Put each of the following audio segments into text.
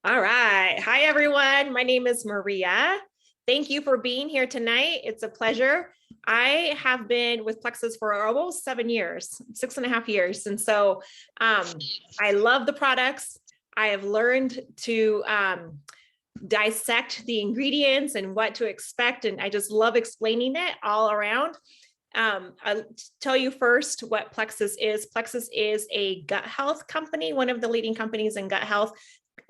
All right. Hi, everyone. My name is Maria. Thank you for being here tonight. It's a pleasure. I have been with Plexus for almost 7 years, 6.5 years. And so I love the products. I have learned to dissect the ingredients and what to expect. And I just love explaining it all around. I'll tell you first what Plexus is. Plexus is a gut health company, one of the leading companies in gut health.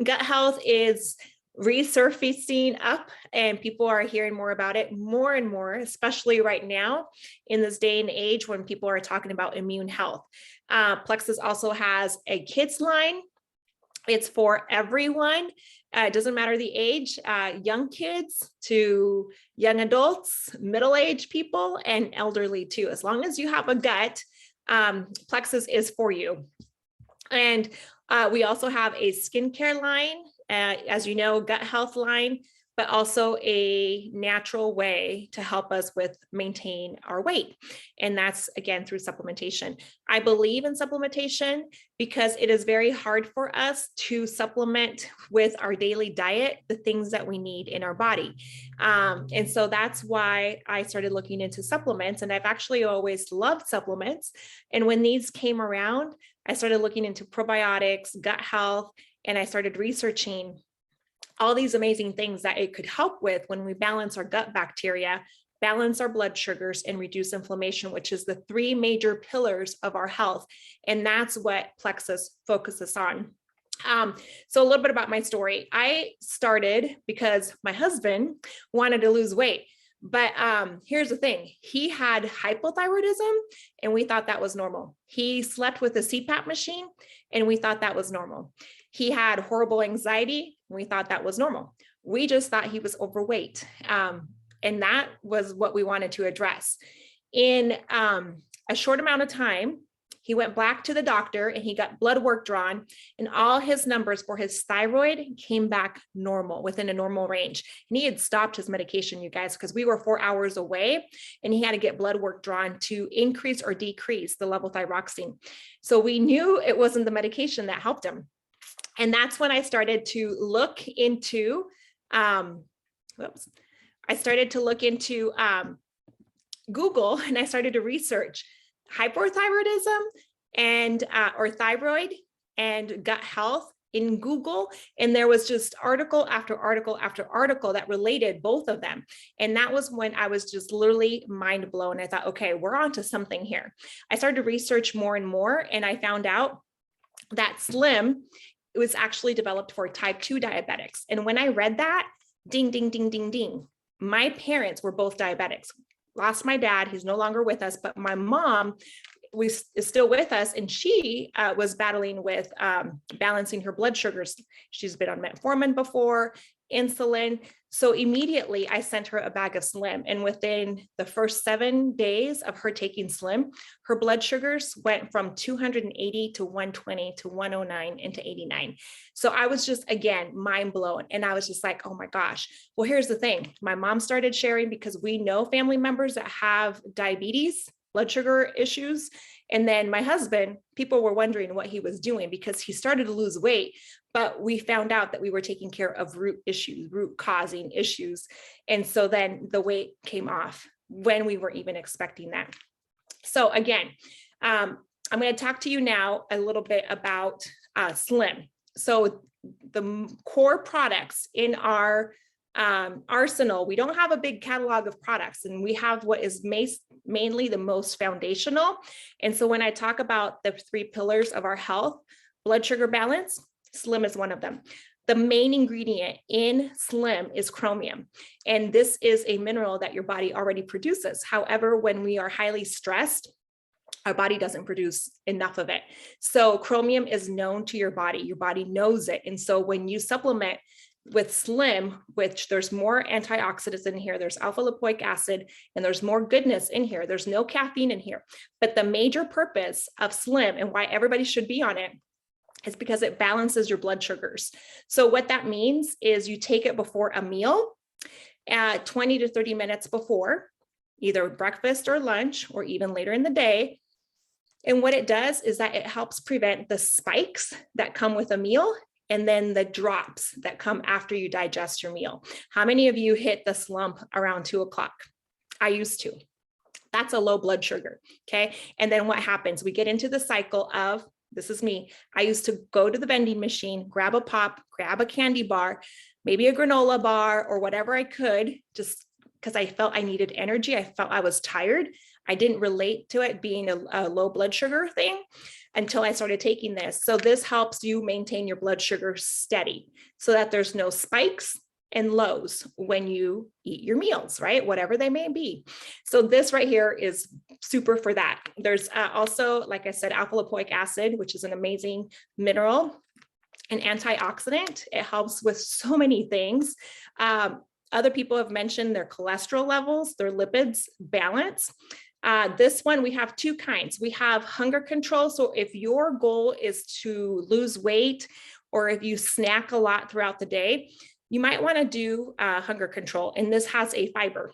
Gut health is resurfacing up and people are hearing more about it more and more, especially right now in this day and age when people are talking about immune health. Plexus also has a kids line. It's for everyone. It doesn't matter the age, young kids to young adults, middle-aged people, and elderly too. As long as you have a gut, Plexus is for you. And we also have a skincare line, as you know, gut health line, but also a natural way to help us with maintain our weight. And that's again through supplementation. I believe in supplementation because it is very hard for us to supplement with our daily diet, the things that we need in our body. And so that's why I started looking into supplements, and I've actually always loved supplements. And when these came around, I started looking into probiotics, gut health, and I started researching all these amazing things that it could help with when we balance our gut bacteria, balance our blood sugars, and reduce inflammation, which is the three major pillars of our health. And that's what Plexus focuses on. So a little bit about my story. I started because my husband wanted to lose weight. But here's the thing, he had hypothyroidism and we thought that was normal. He slept with a CPAP machine and we thought that was normal. He had horrible anxiety and we thought that was normal. We just thought he was overweight. And that was what we wanted to address. In a short amount of time, he went back to the doctor and he got blood work drawn, and all his numbers for his thyroid came back normal, within a normal range. And he had stopped his medication, you guys, because we were 4 hours away and he had to get blood work drawn to increase or decrease the level thyroxine. So we knew it wasn't the medication that helped him. And that's when I started to look into, Google, and I started to research hypothyroidism and or thyroid and gut health in Google. And there was just article after article after article that related both of them. And that was when I was just literally mind blown. I thought, okay, we're onto something here. I started to research more and more, and I found out that Slim, it was actually developed for type 2 diabetics. And when I read that, ding, ding, ding, ding, ding, my parents were both diabetics. Lost my dad, he's no longer with us, but my mom is still with us, and she was battling with balancing her blood sugars. She's been on metformin before, insulin. So immediately I sent her a bag of Slim, and within the first 7 days of her taking Slim, her blood sugars went from 280 to 120 to 109 into 89. So I was just, again, mind blown. And I was just like, oh my gosh. Well, here's the thing. My mom started sharing, because we know family members that have diabetes, blood sugar issues. And then my husband, people were wondering what he was doing because he started to lose weight, but we found out that we were taking care of root issues, root causing issues. And so then the weight came off when we were even expecting that. So again, I'm going to talk to you now a little bit about Slim. So the core products in our arsenal, we don't have a big catalog of products, and we have what is mainly the most foundational. And so when I talk about the three pillars of our health, blood sugar balance, Slim is one of them. The main ingredient in Slim is chromium, and this is a mineral that your body already produces. However, when we are highly stressed, our body doesn't produce enough of it. So chromium is known to your body knows it. And so when you supplement with Slim, which there's more antioxidants in here, there's alpha lipoic acid, and there's more goodness in here. There's no caffeine in here. But the major purpose of Slim and why everybody should be on it is because it balances your blood sugars. So what that means is you take it before a meal, 20 to 30 minutes before, either breakfast or lunch, or even later in the day. And what it does is that it helps prevent the spikes that come with a meal, and then the drops that come after you digest your meal. How many of you hit the slump around 2 o'clock? I used to. That's a low blood sugar. Okay. And then what happens? We get into the cycle of, this is me. I used to go to the vending machine, grab a pop, grab a candy bar, maybe a granola bar or whatever I could, just because I felt I needed energy. I felt I was tired. I didn't relate to it being a low blood sugar thing until I started taking this. So this helps you maintain your blood sugar steady so that there's no spikes and lows when you eat your meals, right? Whatever they may be. So this right here is super for that. There's also, like I said, alpha lipoic acid, which is an amazing mineral, an antioxidant. It helps with so many things. Other people have mentioned their cholesterol levels, their lipids balance. This one, we have two kinds. We have hunger control. So if your goal is to lose weight, or if you snack a lot throughout the day, you might want to do hunger control. And this has a fiber.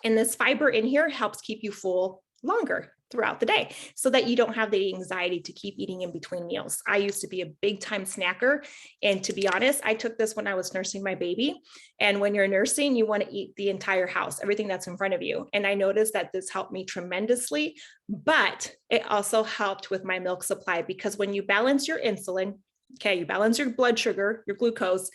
And this fiber in here helps keep you full longer throughout the day so that you don't have the anxiety to keep eating in between meals. I used to be a big time snacker. And to be honest, I took this when I was nursing my baby. And when you're nursing, you want to eat the entire house, everything that's in front of you. And I noticed that this helped me tremendously, but it also helped with my milk supply, because when you balance your insulin, okay, you balance your blood sugar, your glucose,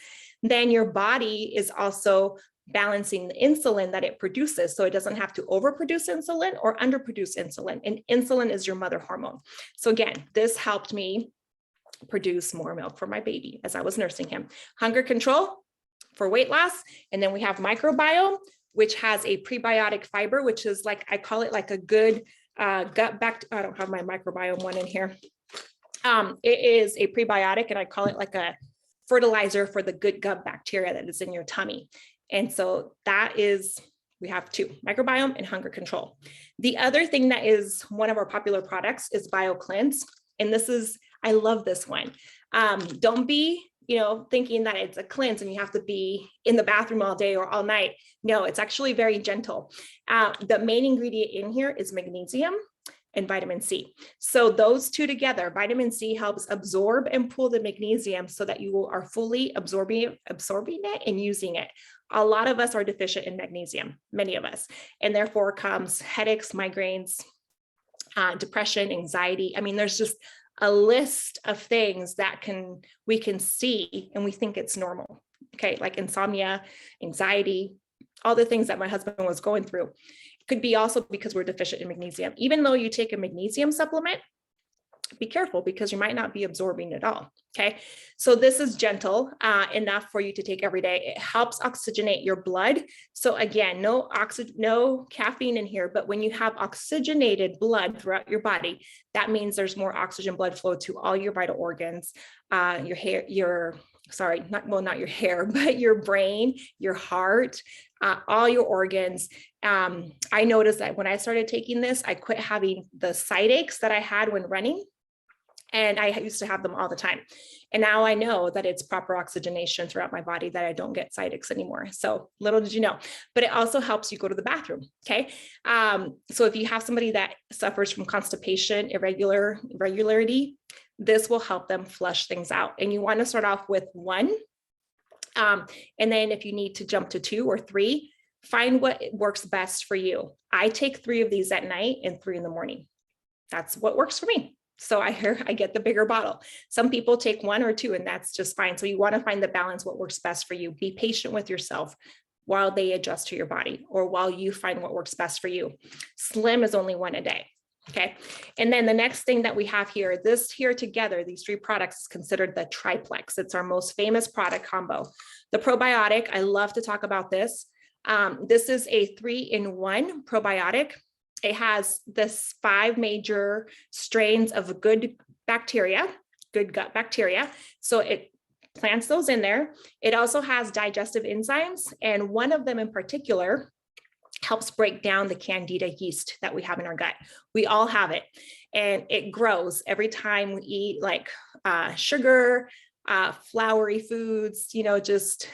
then your body is also balancing the insulin that it produces. So it doesn't have to overproduce insulin or underproduce insulin. And insulin is your mother hormone. So again, this helped me produce more milk for my baby as I was nursing him. Hunger control for weight loss. And then we have microbiome, which has a prebiotic fiber, which is like, I call it like a good gut bacteria. I don't have my microbiome one in here. It is a prebiotic, and I call it like a fertilizer for the good gut bacteria that is in your tummy. And so that is, we have two, microbiome and hunger control. The other thing that is one of our popular products is BioCleanse. And this is, I love this one. Don't be, thinking that it's a cleanse and you have to be in the bathroom all day or all night. No, it's actually very gentle. The main ingredient in here is magnesium and vitamin C. So those two together, vitamin C helps absorb and pull the magnesium so that you are fully absorbing it and using it. A lot of us are deficient in magnesium, many of us, and therefore comes headaches, migraines, depression, anxiety. I mean, there's just a list of things that we can see and we think it's normal. Okay, like insomnia, anxiety, all the things that my husband was going through. Could be also because we're deficient in magnesium. Even though you take a magnesium supplement, be careful because you might not be absorbing it all. Okay. So this is gentle enough for you to take every day. It helps oxygenate your blood. So again, no caffeine in here, but when you have oxygenated blood throughout your body, that means there's more oxygen blood flow to all your vital organs, your hair, not your hair, but your brain, your heart, all your organs. I noticed that when I started taking this, I quit having the side aches that I had when running. And I used to have them all the time. And now I know that it's proper oxygenation throughout my body, that I don't get side aches anymore. So little did you know, but it also helps you go to the bathroom. Okay. So if you have somebody that suffers from constipation, irregularity, this will help them flush things out. And you want to start off with one. And then if you need to jump to 2 or 3, find what works best for you. I take 3 of these at night and 3 in the morning. That's what works for me. So I get the bigger bottle. Some people take 1 or 2 and that's just fine. So you want to find the balance, what works best for you. Be patient with yourself while they adjust to your body or while you find what works best for you. Slim is only 1 a day. Okay. And then the next thing that we have here, this here together, these 3 products is considered the Triplex. It's our most famous product combo. The probiotic, I love to talk about this. This is a 3-in-1 probiotic. It has this 5 major strains of good gut bacteria. So it plants those in there. It also has digestive enzymes. And one of them in particular helps break down the candida yeast that we have in our gut. We all have it, and it grows every time we eat like sugar, floury foods, just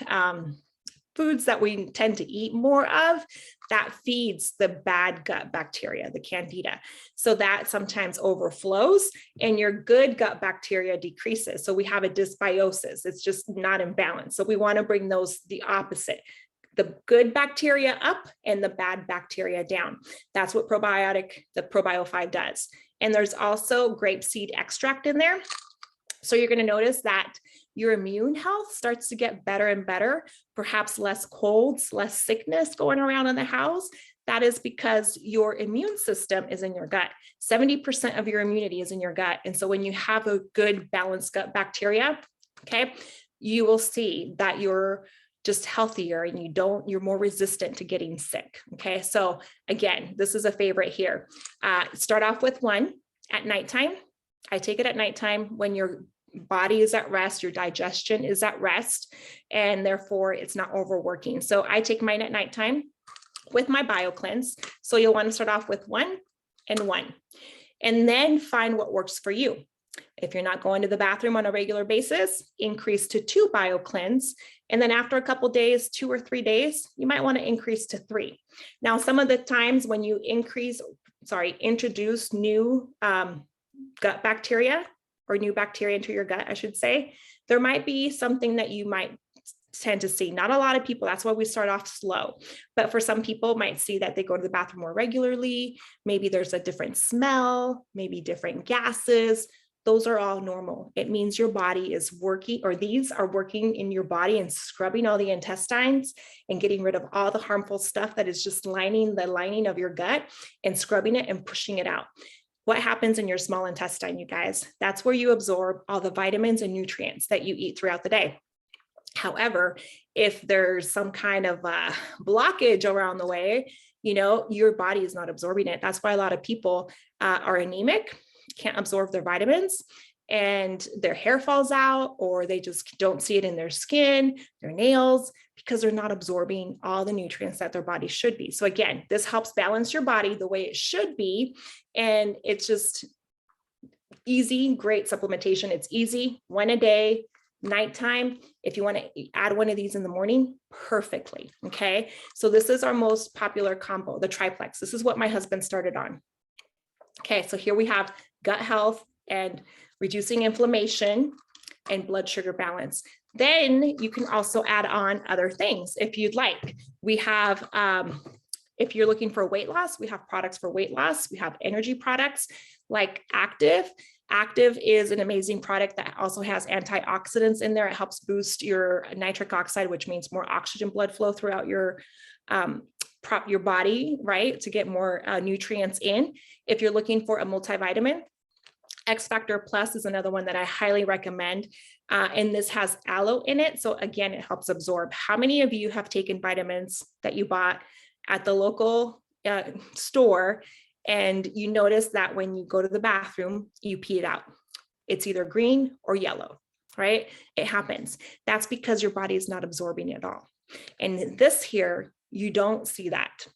foods that we tend to eat more of, that feeds the bad gut bacteria, the candida. So that sometimes overflows and your good gut bacteria decreases. So we have a dysbiosis. It's just not in balance. So we want to bring those the opposite, the good bacteria up and the bad bacteria down. That's what the Probio 5 does. And there's also grapeseed extract in there. So you're going to notice that your immune health starts to get better and better, perhaps less colds, less sickness going around in the house. That is because your immune system is in your gut. 70% of your immunity is in your gut. And so when you have a good balanced gut bacteria, okay, you will see that you're just healthier and you're more resistant to getting sick. Okay. So again, this is a favorite here. Start off with one at nighttime. I take it at nighttime when your body is at rest, your digestion is at rest, and therefore it's not overworking. So I take mine at nighttime with my BioCleanse. So you'll want to start off with one and one, and then find what works for you. If you're not going to the bathroom on a regular basis, increase to 2 BioCleanse. And then after a couple days, 2 or 3 days, you might want to increase to 3. Now, some of the times when you introduce new gut bacteria, or new bacteria into your gut, I should say, there might be something that you might tend to see. Not a lot of people, that's why we start off slow. But for some people might see that they go to the bathroom more regularly. Maybe there's a different smell, maybe different gases. Those are all normal. It means your body is working, or these are working in your body and scrubbing all the intestines and getting rid of all the harmful stuff that is just lining the lining of your gut and scrubbing it and pushing it out. What happens in your small intestine, you guys? That's where you absorb all the vitamins and nutrients that you eat throughout the day. However, if there's some kind of blockage around the way, your body is not absorbing it. That's why a lot of people are anemic, can't absorb their vitamins, and their hair falls out, or they just don't see it in their skin, their nails, because they're not absorbing all the nutrients that their body should be. So again, this helps balance your body the way it should be. And it's just easy, great supplementation. It's easy, one a day, nighttime. If you want to add one of these in the morning, perfectly. Okay. So this is our most popular combo, the Triplex. This is what my husband started on. Okay. So here we have gut health and reducing inflammation and blood sugar balance. Then you can also add on other things if you'd like. We have, if you're looking for weight loss, we have products for weight loss. We have energy products like Active. Active is an amazing product that also has antioxidants in there. It helps boost your nitric oxide, which means more oxygen blood flow throughout your body, right? To get more nutrients in. If you're looking for a multivitamin, X Factor Plus is another one that I highly recommend. And this has aloe in it. So again, it helps absorb. How many of you have taken vitamins that you bought at the local store and you notice that when you go to the bathroom, you pee it out? It's either green or yellow, right? It happens. That's because your body is not absorbing it all. And this here, you don't see that.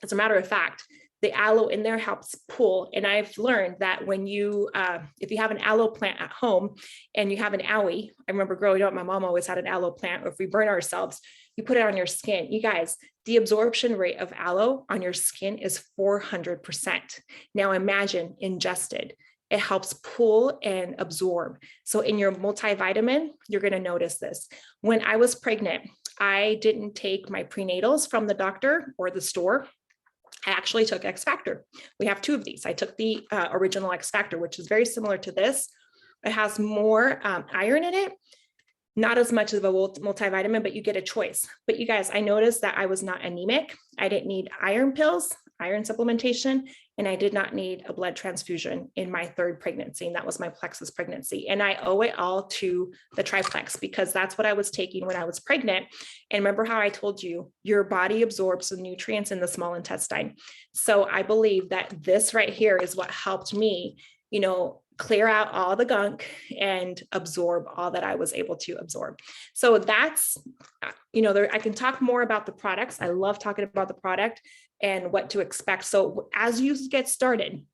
As a matter of fact, the aloe in there helps pull. And I've learned that when you, if you have an aloe plant at home and you have an owie, I remember growing up, my mom always had an aloe plant, or if we burn ourselves, you put it on your skin. You guys, the absorption rate of aloe on your skin is 400%. Now imagine ingested. It helps pull and absorb. So in your multivitamin, you're going to notice this. When I was pregnant, I didn't take my prenatals from the doctor or the store. I actually took X Factor. We have 2 of these. I took the original X Factor, which is very similar to this. It has more iron in it, not as much of a multivitamin, but you get a choice. But you guys, I noticed that I was not anemic. I didn't need iron pills, iron supplementation, and I did not need a blood transfusion in my 3rd pregnancy. And that was my Plexus pregnancy. And I owe it all to the Triplex because that's what I was taking when I was pregnant. And remember how I told you, your body absorbs the nutrients in the small intestine. So I believe that this right here is what helped me, clear out all the gunk and absorb all that I was able to absorb. So that's, I can talk more about the products. I love talking about the product and what to expect. So as you get started,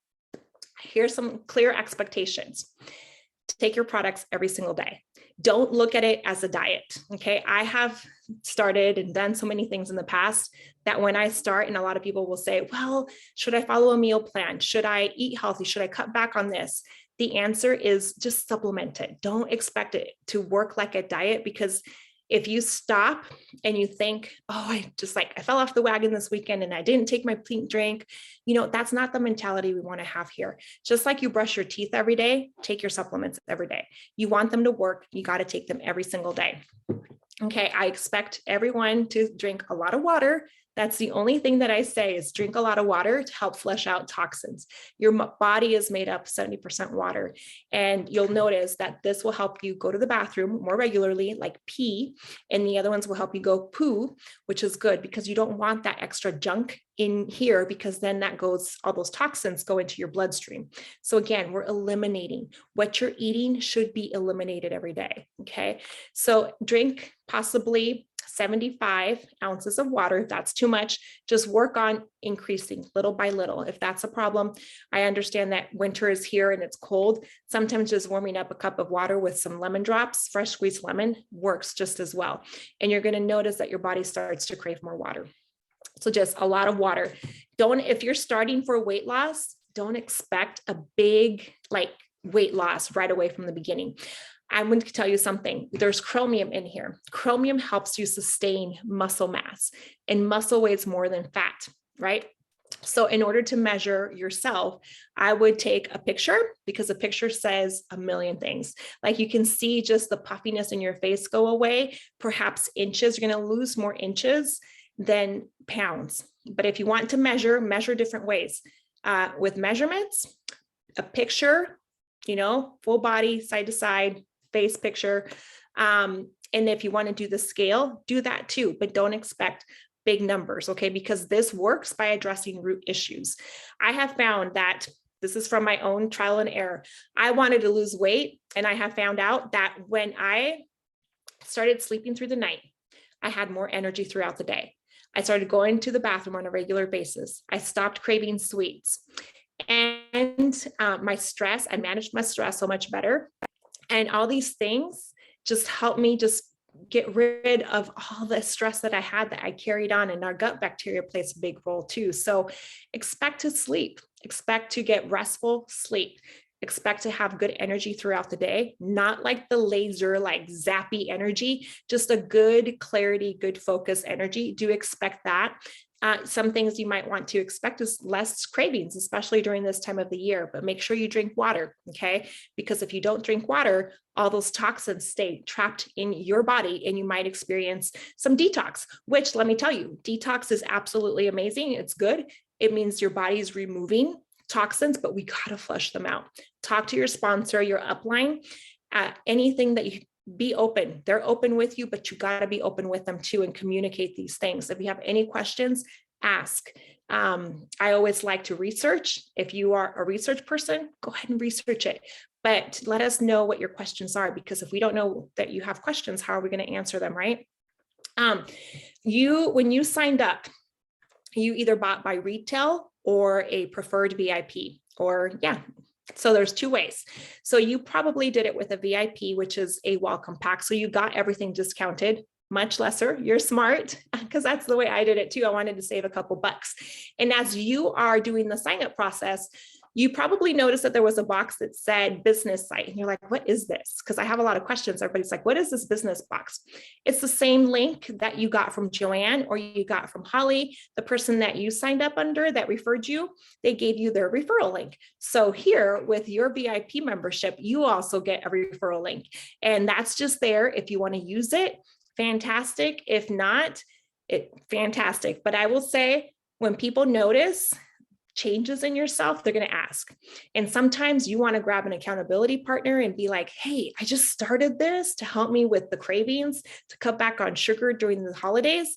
here's some clear expectations. take your products every single day. Don't look at it as a diet. Okay. I have started and done so many things in the past that when I start, and a lot of people will say, well, should I follow a meal plan? Should I eat healthy? Should I cut back on this? The answer is just supplement it. Don't expect it to work like a diet, because if you stop and you think, oh, I fell off the wagon this weekend and I didn't take my pink drink, that's not the mentality we want to have here. Just like you brush your teeth every day, take your supplements every day. You want them to work, you got to take them every single day. Okay, I expect everyone to drink a lot of water. That's the only thing that I say is drink a lot of water to help flush out toxins. Your body is made up 70% water. And you'll notice that this will help you go to the bathroom more regularly, like pee. And the other ones will help you go poo, which is good because you don't want that extra junk in here, because then all those toxins go into your bloodstream. So again, we're eliminating what you're eating should be eliminated every day. Okay. So drink possibly 75 ounces of water. If that's too much, just work on increasing little by little. If that's a problem, I understand that winter is here and it's cold. Sometimes just warming up a cup of water with some lemon drops, fresh squeezed lemon, works just as well. And you're going to notice that your body starts to crave more water. So just a lot of water. If you're starting for weight loss, don't expect a big weight loss right away from the beginning. I'm going to tell you something. There's chromium in here. Chromium helps you sustain muscle mass, and muscle weighs more than fat, right? So in order to measure yourself, I would take a picture, because a picture says a million things. Like you can see just the puffiness in your face go away, perhaps inches. You're going to lose more inches than pounds. But if you want to measure different ways. With measurements, a picture, full body, side to side, face picture. And if you want to do the scale, do that too, but don't expect big numbers, okay? Because this works by addressing root issues. I have found that this is from my own trial and error. I wanted to lose weight, and I have found out that when I started sleeping through the night, I had more energy throughout the day. I started going to the bathroom on a regular basis. I stopped craving sweets. And I managed my stress so much better. And all these things just helped me just get rid of all the stress that I had that I carried on, and our gut bacteria plays a big role too. So expect to sleep, expect to get restful sleep, expect to have good energy throughout the day, not like the laser, zappy energy, just a good clarity, good focus energy. Do expect that. Some things you might want to expect is less cravings, especially during this time of the year, but make sure you drink water, okay? Because if you don't drink water, all those toxins stay trapped in your body, and you might experience some detox, which, let me tell you, detox is absolutely amazing. It's good. It means your body is removing toxins, but we got to flush them out. Talk to your sponsor, your upline, anything that you be open. They're open with you, but you got to be open with them too, and communicate these things. If you have any questions, ask. I always like to research. If you are a research person, go ahead and research it, but let us know what your questions are, because if we don't know that you have questions, how are we going to answer them, right? When you signed up, you either bought by retail or a preferred VIP, so there's two ways. So you probably did it with a VIP, which is a welcome pack. So you got everything discounted, much lesser. You're smart, because that's the way I did it too. I wanted to save a couple bucks. And as you are doing the sign up process, you probably noticed that there was a box that said business site. And you're like, what is this? Because I have a lot of questions. Everybody's like, what is this business box? It's the same link that you got from Joanne, or you got from Holly, the person that you signed up under that referred you. They gave you their referral link. So here with your VIP membership, you also get a referral link. And that's just there. If you want to use it, fantastic. If not, fantastic. But I will say, when people notice changes in yourself, they're going to ask. And sometimes you want to grab an accountability partner and be like, hey, I just started this to help me with the cravings, to cut back on sugar during the holidays.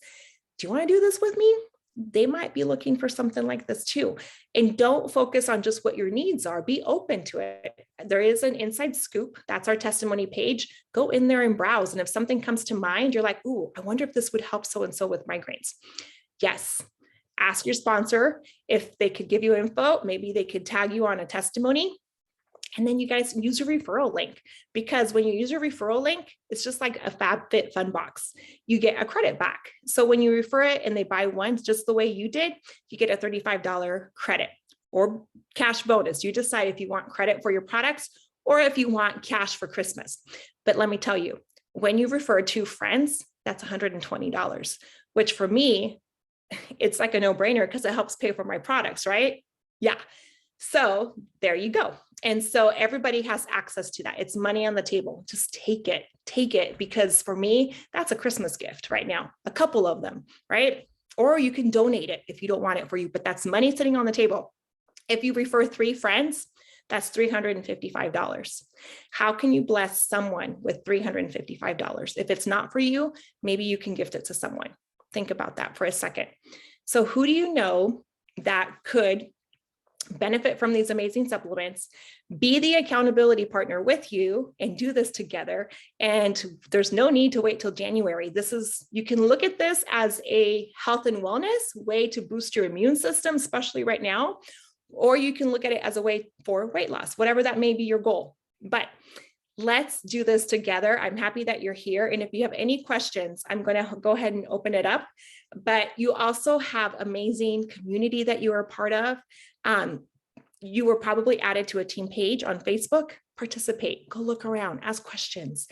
Do you want to do this with me? They might be looking for something like this too. And don't focus on just what your needs are. Be open to it. There is an inside scoop. That's our testimony page. Go in there and browse. And if something comes to mind, you're like, ooh, I wonder if this would help so-and-so with migraines. Yes. Ask your sponsor if they could give you info. Maybe they could tag you on a testimony. And then you guys use a referral link, because when you use your referral link, it's just like a FabFitFun box. You get a credit back. So when you refer it and they buy one, just the way you did, you get a $35 credit or cash bonus. You decide if you want credit for your products or if you want cash for Christmas. But let me tell you, when you refer 2 friends, that's $120, which for me, it's like a no-brainer because it helps pay for my products, right? Yeah. So there you go. And so everybody has access to that. It's money on the table. Just take it, because for me, that's a Christmas gift right now, a couple of them, right? Or you can donate it if you don't want it for you, but that's money sitting on the table. If you refer 3 friends, that's $355. How can you bless someone with $355? If it's not for you, maybe you can gift it to someone. Think about that for a second. So who do you know that could benefit from these amazing supplements, be the accountability partner with you, and do this together? And there's no need to wait till January. You can look at this as a health and wellness way to boost your immune system, especially right now, or you can look at it as a way for weight loss, whatever that may be your goal. But let's do this together. I'm happy that you're here. And if you have any questions, I'm going to go ahead and open it up. But you also have amazing community that you are a part of. You were probably added to a team page on Facebook. Participate, go look around, ask questions.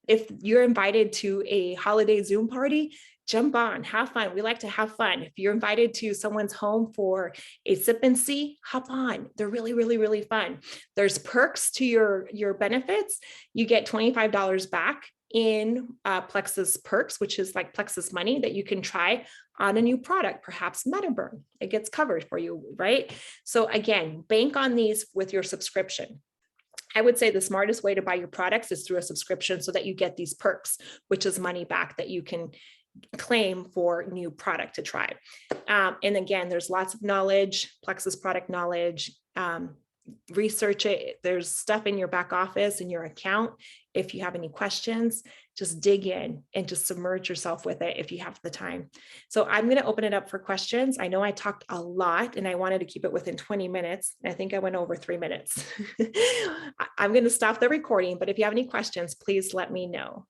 If you're invited to a holiday Zoom party, jump on, have fun. We like to have fun. If you're invited to someone's home for a sip and see, hop on. They're really, really, really fun. There's perks to your benefits. You get $25 back in Plexus perks, which is like Plexus money that you can try on a new product, perhaps MetaBurn. It gets covered for you, right? So again, bank on these with your subscription. I would say the smartest way to buy your products is through a subscription so that you get these perks, which is money back that you can claim for new product to try. And again, there's lots of knowledge, Plexus product knowledge, research it. There's stuff in your back office in your account. If you have any questions, just dig in and just submerge yourself with it if you have the time. So I'm going to open it up for questions. I know I talked a lot and I wanted to keep it within 20 minutes. I think I went over 3 minutes. I'm going to stop the recording, but if you have any questions, please let me know.